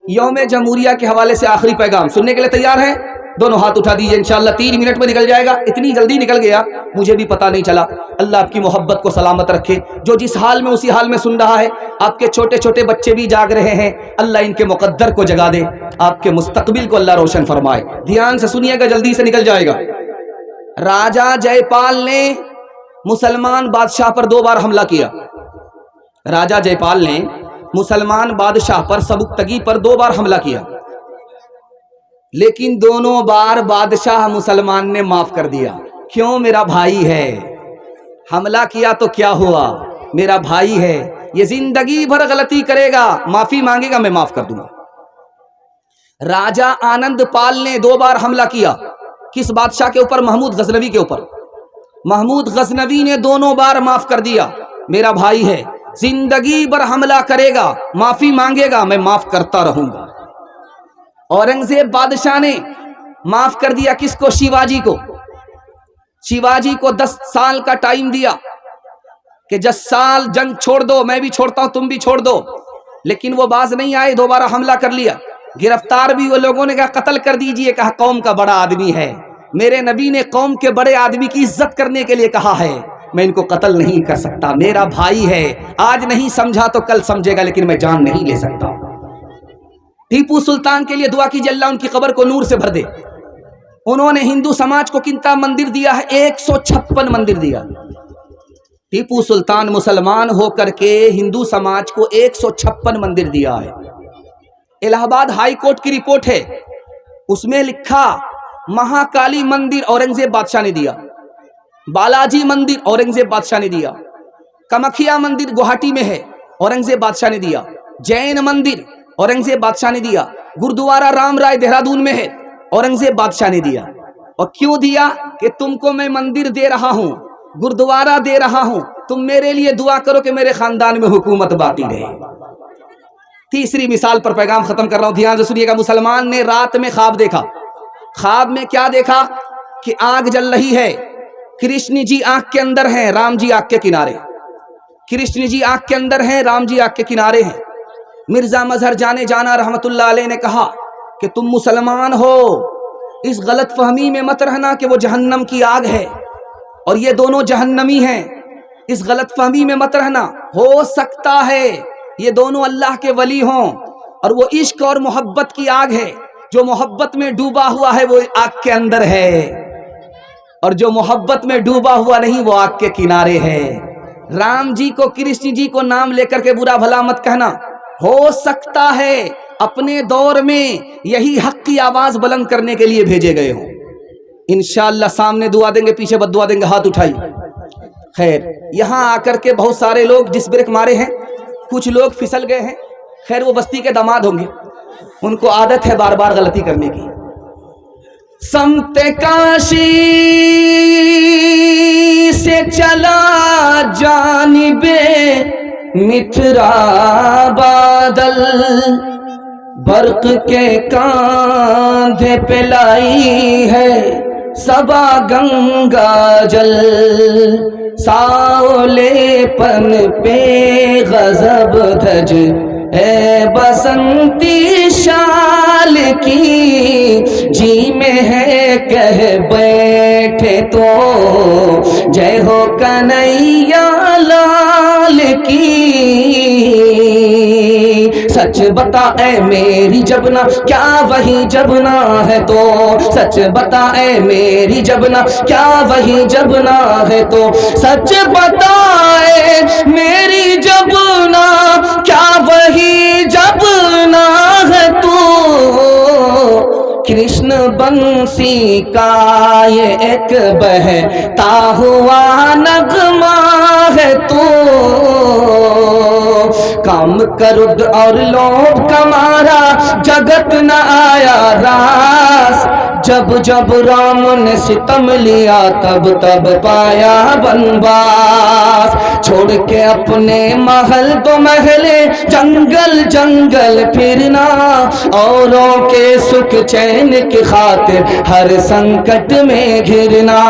यौम जमहूरिया के हवाले से आखिरी पैगाम सुनने के लिए तैयार हैं? दोनों हाथ उठा दीजिए, इंशाअल्लाह 3 मिनट में निकल जाएगा। इतनी जल्दी निकल गया मुझे भी पता नहीं चला। अल्लाह आपकी मोहब्बत को सलामत रखे। जो जिस हाल में उसी हाल में सुन रहा है, आपके छोटे छोटे बच्चे भी जाग रहे हैं, अल्लाह इनके मुकद्दर को जगा दे, आपके मुस्तकबिल को अल्लाह रोशन फरमाए। ध्यान से सुनिएगा, जल्दी से निकल जाएगा। राजा जयपाल ने मुसलमान बादशाह पर 2 बार हमला किया। राजा जयपाल ने मुसलमान बादशाह पर सबुक्तगी पर 2 बार हमला किया, लेकिन दोनों बार बादशाह मुसलमान ने माफ कर दिया। क्यों? मेरा भाई है। हमला किया तो क्या हुआ, मेरा भाई है। ये जिंदगी भर गलती करेगा, माफी मांगेगा, मैं माफ कर दूंगा। राजा आनंद पाल ने 2 बार हमला किया। किस बादशाह के ऊपर? महमूद गजनवी के ऊपर। महमूद गजनवी ने दोनों बार माफ कर दिया। मेरा भाई है, जिंदगी भर हमला करेगा, माफी मांगेगा, मैं माफ करता रहूंगा। औरंगजेब बादशाह ने माफ कर दिया। किसको? शिवाजी को। शिवाजी को 10 साल का टाइम दिया कि 10 साल जंग छोड़ दो, मैं भी छोड़ता हूं, तुम भी छोड़ दो, लेकिन वो बाज नहीं आए, दोबारा हमला कर लिया। गिरफ्तार भी वो लोगों ने कहा कत्ल कर दीजिए, कहा कौम का बड़ा आदमी है, मेरे नबी ने कौम के बड़े आदमी की इज्जत करने के लिए कहा है, मैं इनको कत्ल नहीं कर सकता, मेरा भाई है, आज नहीं समझा तो कल समझेगा, लेकिन मैं जान नहीं ले सकता। टीपू सुल्तान के लिए दुआ कीजिए, अल्लाह उनकी कब्र को नूर से भर दे। उन्होंने हिंदू समाज को कितना मंदिर दिया है? 156 मंदिर दिया। टीपू सुल्तान मुसलमान होकर के हिंदू समाज को 156 मंदिर दिया है। इलाहाबाद हाई कोर्ट की रिपोर्ट है, उसमें लिखा महाकाली मंदिर औरंगजेब बादशाह ने दिया, बालाजी मंदिर औरंगजेब बादशाह ने दिया, कामाख्या मंदिर गुवाहाटी में है, औरंगजेब बादशाह ने दिया, जैन मंदिर औरंगजेब बादशाह ने दिया, गुरुद्वारा राम राय देहरादून में है, औरंगजेब बादशाह ने दिया। और क्यों दिया? कि तुमको मैं मंदिर दे रहा हूं, गुरुद्वारा दे रहा हूं, तुम मेरे लिए दुआ करो कि मेरे खानदान में हुकूमत बाकी रहे। तीसरी मिसाल पर पैगाम खत्म कर रहा हूं, ध्यान से सुनिएगा। मुसलमान ने रात में ख्वाब देखा। ख्वाब में क्या देखा? कि आग जल रही है, कृष्ण जी आग के अंदर हैं, राम जी आग के किनारे। कृष्ण जी आग के अंदर हैं, राम जी आग के किनारे हैं। मिर्जा मजहर जाने जाना रहमतुल्लाह अलैह ने कहा कि तुम मुसलमान हो, इस गलत फहमी में मत रहना कि वो जहन्नम की आग है और ये दोनों जहन्नमी हैं। इस गलत फहमी में मत रहना, हो सकता है ये दोनों अल्लाह के वली हों और वो इश्क और मोहब्बत की आग है। जो मोहब्बत में डूबा हुआ है वो आग के अंदर है, और जो मोहब्बत में डूबा हुआ नहीं वो आग के किनारे है। राम जी को, कृष्ण जी को नाम लेकर के बुरा भला मत कहना। हो सकता है अपने दौर में यही हक की आवाज बुलंद करने के लिए भेजे गए हों। इंशाअल्लाह सामने दुआ देंगे, पीछे बद्दुआ देंगे, हाथ उठाई। खैर, यहां आकर के बहुत सारे लोग जिस ब्रेक मारे हैं, कुछ लोग फिसल गए हैं। खैर, वो बस्ती के दामाद होंगे, उनको आदत है बार बार गलती करने की। समते काशी से चला जानिबे मिथरा बादल, बर्क के कांधे पे लाई है सबा गंगा जल, सावलेपन पे गजब धज है बसंती शाल की, जी में है कह बैठे तो जय हो कन्हैया लाल की। सच बता ऐ मेरी जबना, क्या वही जबना है तो, सच बता ऐ मेरी जबना, क्या वही जबना है तो, सच बताए मेरी जबना, क्या वही जबना है तो। कृष्ण बंसी का ये एक बहता हुआ नगमा है तो, काम क्रोध और लोभ का मारा जगत न आया रास, जब जब राम ने सितम लिया तब तब पाया बनवास। छोड़ के अपने महल तो महले, जंगल जंगल फिरना, औरों के सुख चैन की खातिर हर संकट में घिरना।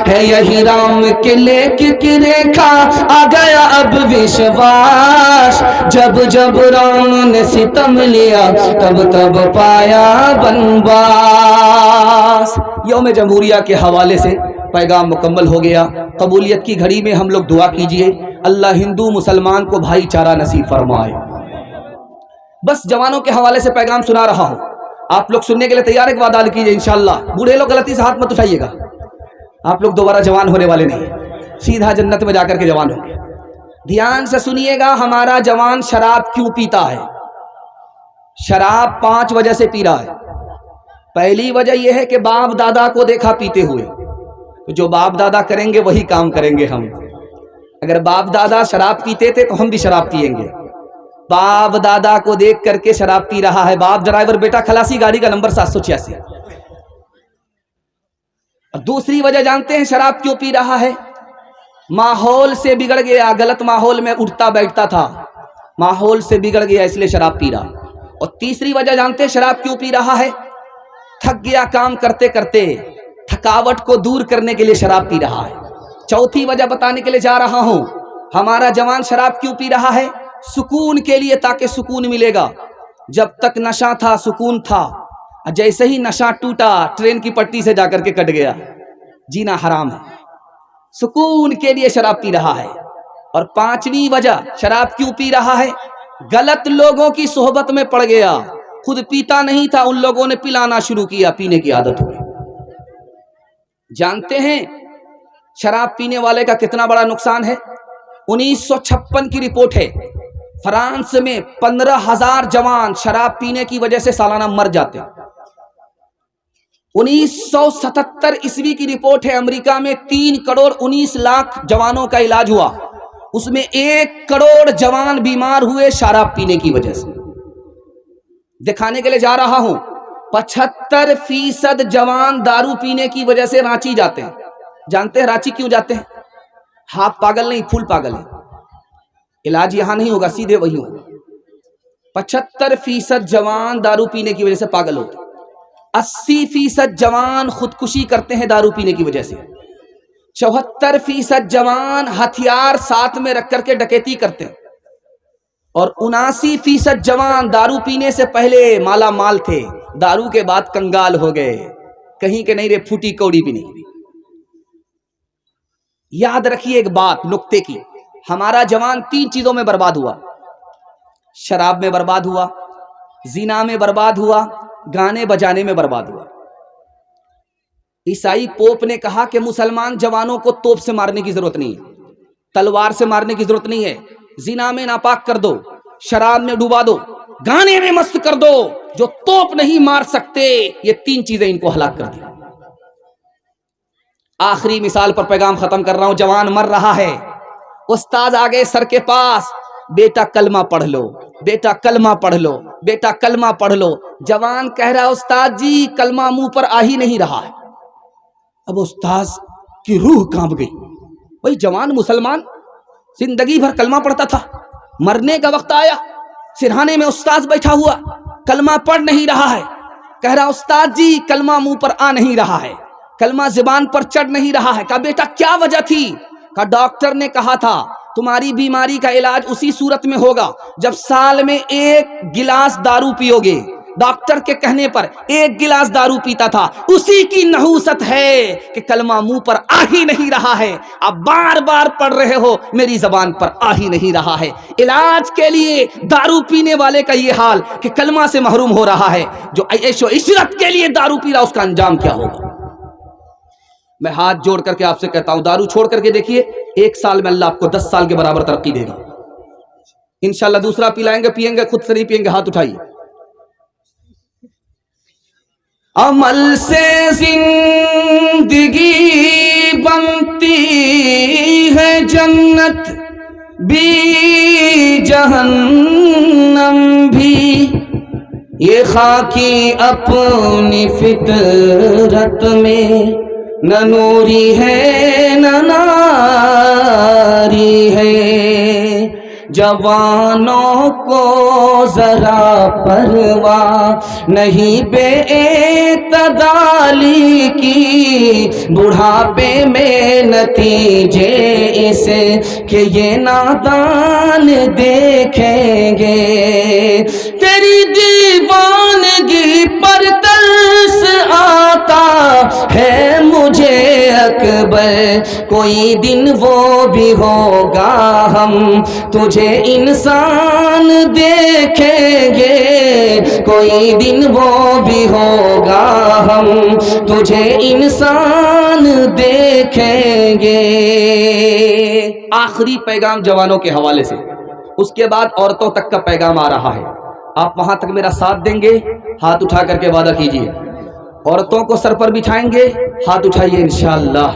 है यही राम के लेख की रेखा, आ गया अब विश्वास। जब जब राम ने सितम लिया तब तब पाया बनवास। यौम जमहूरिया के हवाले से पैगाम मुकम्मल हो गया। कबूलियत की घड़ी में हम लोग दुआ कीजिए, अल्लाह हिंदू मुसलमान को भाईचारा नसीब फरमाए। बस जवानों के हवाले से पैगाम सुना रहा हूं, आप लोग सुनने के लिए तैयार है? वादा कीजिए इंशाअल्लाह। बूढ़े लोग गलती से हाथ मत उठाइएगा, आप लोग दोबारा जवान होने वाले नहीं, सीधा जन्नत में जाकर के जवान होंगे। ध्यान से सुनिएगा, हमारा जवान शराब क्यों पीता है? शराब 5 वजह से पी रहा है। पहली वजह यह है कि बाप दादा को देखा पीते हुए, तो जो बाप दादा करेंगे वही काम करेंगे हम। अगर बाप दादा शराब पीते थे तो हम भी शराब पिएंगे। बाप दादा को देख करके शराब पी रहा है। बाप ड्राइवर, बेटा खलासी, गाड़ी का नंबर 786। दूसरी वजह जानते हैं शराब क्यों पी रहा है? माहौल से बिगड़ गया, गलत माहौल में उठता बैठता था, माहौल से बिगड़ गया इसलिए शराब पी रहा। और तीसरी वजह जानते हैं शराब क्यों पी रहा है? थक गया काम करते करते, थकावट को दूर करने के लिए शराब पी रहा है। चौथी वजह बताने के लिए जा रहा हूं, हमारा जवान शराब क्यों पी रहा है? सुकून के लिए, ताकि सुकून मिलेगा। जब तक नशा था सुकून था, जैसे ही नशा टूटा ट्रेन की पट्टी से जाकर के कट गया, जीना हराम है। सुकून के लिए शराब पी रहा है। और 5वीं वजह शराब क्यों पी रहा है? गलत लोगों की सोहबत में पड़ गया, खुद पीता नहीं था, उन लोगों ने पिलाना शुरू किया, पीने की आदत हो गई। जानते हैं शराब पीने वाले का कितना बड़ा नुकसान है? 1956 की रिपोर्ट है, फ्रांस में 15,000 जवान शराब पीने की वजह से सालाना मर जाते हैं। 1977 ईस्वी की रिपोर्ट है, अमेरिका में 3 करोड़ 19 लाख जवानों का इलाज हुआ, उसमें 1 करोड़ जवान बीमार हुए शराब पीने की वजह से। दिखाने के लिए जा रहा हूं, 75% जवान दारू पीने की वजह से रांची जाते हैं। जानते हैं रांची क्यों जाते हैं? हाफ पागल नहीं, फुल पागल है। इलाज यहां नहीं होगा, सीधे वही होगा। 75% जवान दारू पीने की वजह से पागल होते हैं। 80% जवान खुदकुशी करते हैं दारू पीने की वजह से। 74% जवान हथियार साथ में रख करके डकैती करते हैं। और 79% जवान दारू पीने से पहले माला माल थे, दारू के बाद कंगाल हो गए, कहीं के नहीं रे, फूटी कौड़ी भी नहीं। याद रखिए एक बात नुक्ते की, हमारा जवान 3 चीजों में बर्बाद हुआ। शराब में बर्बाद हुआ, जिना में बर्बाद हुआ, गाने बजाने में बर्बाद हुआ। ईसाई पोप ने कहा कि मुसलमान जवानों को तोप से मारने की जरूरत नहीं है, तलवार से मारने की जरूरत नहीं है। जिना में नापाक कर दो, शराब में डुबा दो, गाने में मस्त कर दो, जो तोप नहीं मार सकते। ये 3 चीजें इनको हलाक कर दी। आखिरी मिसाल पर पैगाम खत्म कर रहा हूं। जवान मर रहा है, उस्ताद आ गए सर के पास, बेटा कलमा पढ़ लो, बेटा कलमा पढ़ लो, बेटा कलमा पढ़ लो। जवान कह रहा उस्ताद जी कलमा मुंह पर आ ही नहीं रहा है। अब उस्ताद की रूह कांप गई। भाई जवान मुसलमान जिंदगी भर कलमा पढ़ता था, मरने का वक्त आया, सिरहाने में उस्ताद बैठा हुआ, कलमा पढ़ नहीं रहा है। कह रहा उस्ताद जी कलमा मुंह पर आ नहीं रहा है, कलमा जुबान पर चढ़ नहीं रहा है। कहा बेटा क्या वजह थी? कहा डॉक्टर ने कहा था तुम्हारी बीमारी का इलाज उसी सूरत में होगा जब साल में 1 गिलास दारू पियोगे। डॉक्टर के कहने पर 1 गिलास दारू पीता था, उसी की नहूसत है कि कलमा मुंह पर आ ही नहीं रहा है। आप बार बार पढ़ रहे हो, मेरी जबान पर आ ही नहीं रहा है। इलाज के लिए दारू पीने वाले का ये हाल कि कलमा से महरूम हो रहा है। जो ऐशो इशरत के लिए दारू पी रहा, उसका अंजाम क्या होगा? मैं हाथ जोड़ करके आपसे कहता हूं, दारू छोड़ करके देखिए, 1 साल में अल्लाह आपको 10 साल के बराबर तरक्की देगा इंशाल्लाह। दूसरा पिलाएंगे, पिएंगे, खुद से नहीं पिएंगे। हाथ उठाइए। अमल से जिंदगी बनती है जन्नत भी, जहन्नम भी। ये खाकी अपनी फितरत में न नूरी है न नारी है। जवानों को जरा परवाह नहीं बेतदाली की, बुढ़ापे में नतीजे इसे कि ये नादान देखेंगे। तेरी दीवानगी पर तरस आता है मुझे अकबर, कोई दिन वो भी होगा हम तुझे इंसान देखेंगे। कोई दिन वो भी होगा हम तुझे इंसान देखेंगे। आखिरी पैगाम जवानों के हवाले से, उसके बाद औरतों तक का पैगाम आ रहा है। आप वहां तक मेरा साथ देंगे? हाथ उठा करके वादा कीजिए। औरतों को सर पर बिठाएंगे, हाथ उठाइए इंशाअल्लाह।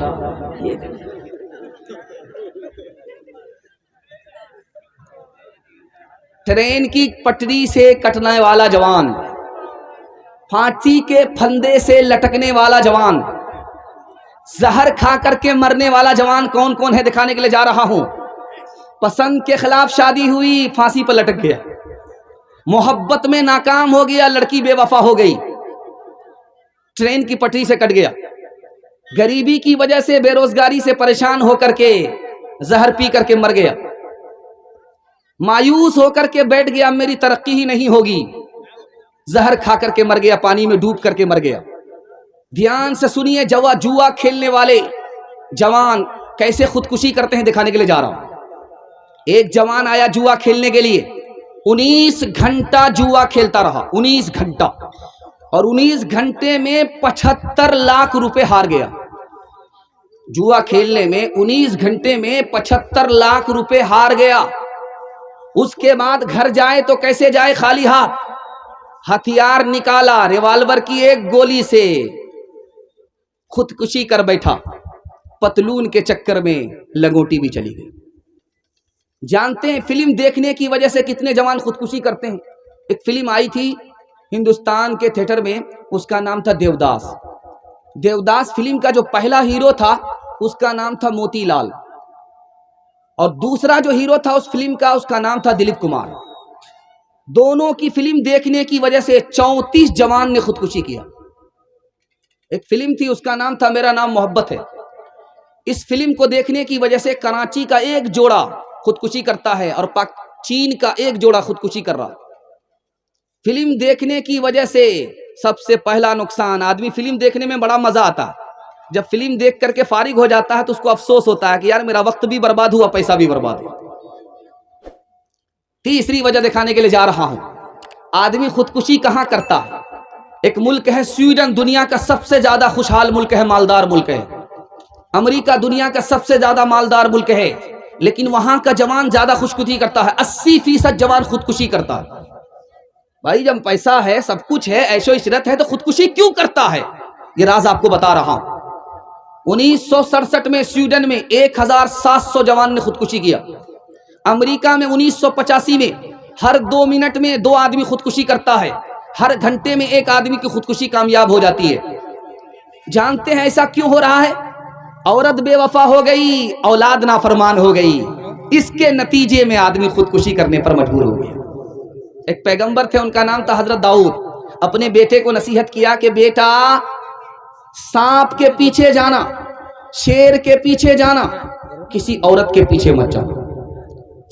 ट्रेन की पटरी से कटने वाला जवान, फांसी के फंदे से लटकने वाला जवान, जहर खा करके मरने वाला जवान कौन कौन है दिखाने के लिए जा रहा हूं। पसंद के खिलाफ शादी हुई, फांसी पर लटक गया। मोहब्बत में नाकाम हो गया, लड़की बेवफा हो गई, ट्रेन की पटरी से कट गया। गरीबी की वजह से, बेरोजगारी से परेशान होकर के जहर पी करके मर गया। मायूस होकर के बैठ गया, मेरी तरक्की ही नहीं होगी, जहर खा करके मर गया, पानी में डूब करके मर गया। ध्यान से सुनिए, जुआ खेलने वाले जवान कैसे खुदकुशी करते हैं दिखाने के लिए जा रहा हूं। एक जवान आया जुआ खेलने के लिए, 19 घंटा जुआ खेलता रहा, 19 घंटा, और 19 घंटे में 75 लाख रुपए हार गया। जुआ खेलने में 19 घंटे में 75 लाख रुपए हार गया। उसके बाद घर जाए तो कैसे जाए? खाली हाथ। हथियार निकाला, रिवॉल्वर की एक गोली से खुदकुशी कर बैठा। पतलून के चक्कर में लंगोटी भी चली गई। जानते हैं फिल्म देखने की वजह से कितने जवान खुदकुशी करते हैं? एक फिल्म आई थी हिंदुस्तान के थिएटर में, उसका नाम था देवदास। देवदास फिल्म का जो पहला हीरो था उसका नाम था मोतीलाल, और दूसरा जो हीरो था उस फिल्म का, उसका नाम था दिलीप कुमार। दोनों की फिल्म देखने की वजह से 34 जवान ने खुदकुशी किया। एक फिल्म थी, उसका नाम था मेरा नाम मोहब्बत है। इस फिल्म को देखने की वजह से कराची का एक जोड़ा खुदकुशी करता है और चीन का एक जोड़ा खुदकुशी कर रहा। फिल्म देखने की वजह से सबसे पहला नुकसान, आदमी फिल्म देखने में बड़ा मजा आता, जब फिल्म देख करके फारिग हो जाता है तो उसको अफसोस होता है कि यार मेरा वक्त भी बर्बाद हुआ, पैसा भी बर्बाद हुआ। तीसरी वजह दिखाने के लिए जा रहा हूं, आदमी खुदकुशी कहां करता है। एक मुल्क है स्वीडन, दुनिया का सबसे ज्यादा खुशहाल मुल्क है, मालदार मुल्क है। अमेरिका दुनिया का सबसे ज्यादा मालदार मुल्क है, लेकिन वहां का जवान ज्यादा खुदकुशी करता है। 80% जवान खुदकुशी करता है। भाई जब पैसा है, सब कुछ है, ऐशो इशरत है, तो खुदकुशी क्यों करता है? ये राज आपको बता रहा हूं। 1967 में स्वीडन में 1700 जवान ने खुदकुशी किया। अमेरिका में 1985 में हर 2 मिनट में 2 आदमी खुदकुशी करता है, हर घंटे में 1 आदमी की खुदकुशी कामयाब हो जाती है। जानते हैं ऐसा क्यों हो रहा है? औरत बेवफा हो गई, औलाद नाफरमान हो गई, इसके नतीजे में आदमी खुदकुशी करने पर मजबूर हो गया। एक पैगंबर थे, उनका नाम था हजरत दाऊद। अपने बेटे को नसीहत किया कि बेटा, सांप के पीछे जाना, शेर के पीछे जाना, किसी औरत के पीछे मत जाना।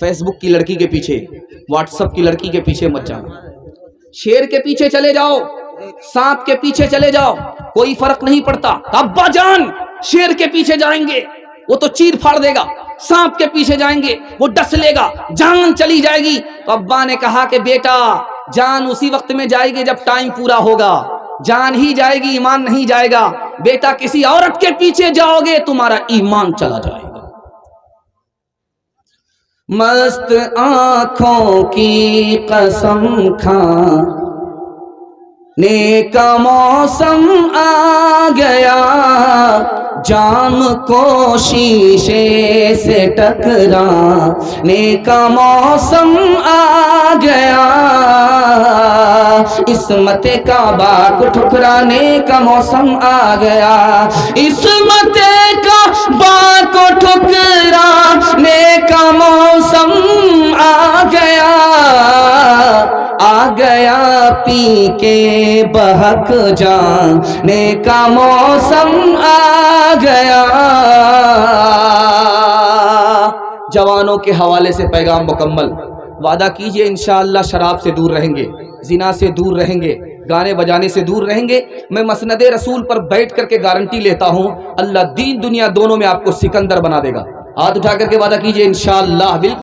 फेसबुक की लड़की के पीछे, व्हाट्सएप की लड़की के पीछे मत जाना। शेर के पीछे चले जाओ, सांप के पीछे चले जाओ, कोई फर्क नहीं पड़ता। अब्बा जान, शेर के पीछे जाएंगे वो तो चीर फाड़ देगा, सांप के पीछे जाएंगे वो डस लेगा, जान चली जाएगी। तो अब्बा ने कहा कि बेटा, जान उसी वक्त में जाएगी जब टाइम पूरा होगा, जान ही जाएगी, ईमान नहीं जाएगा। बेटा, किसी औरत के पीछे जाओगे तुम्हारा ईमान चला जाएगा। मस्त आंखों की कसम खाने का मौसम आ गया, जाम को शीशे से टकराने का मौसम आ गया, इस्मत काबा को ठुकराने का मौसम आ गया, इस्मत काबा को ठुकराने का मौसम आ गया पी के बहक जाने का मौसम आ गया। जवानों के हवाले से पैगाम मुकम्मल। वादा कीजिए इंशाअल्लाह शराब से दूर रहेंगे, जिना से दूर रहेंगे, गाने बजाने से दूर रहेंगे। मैं मसनदे रसूल पर बैठ करके गारंटी लेता हूँ, अल्लाह दीन दुनिया दोनों में आपको सिकंदर बना देगा। हाथ उठा करके वादा कीजिए इंशाअल्लाह।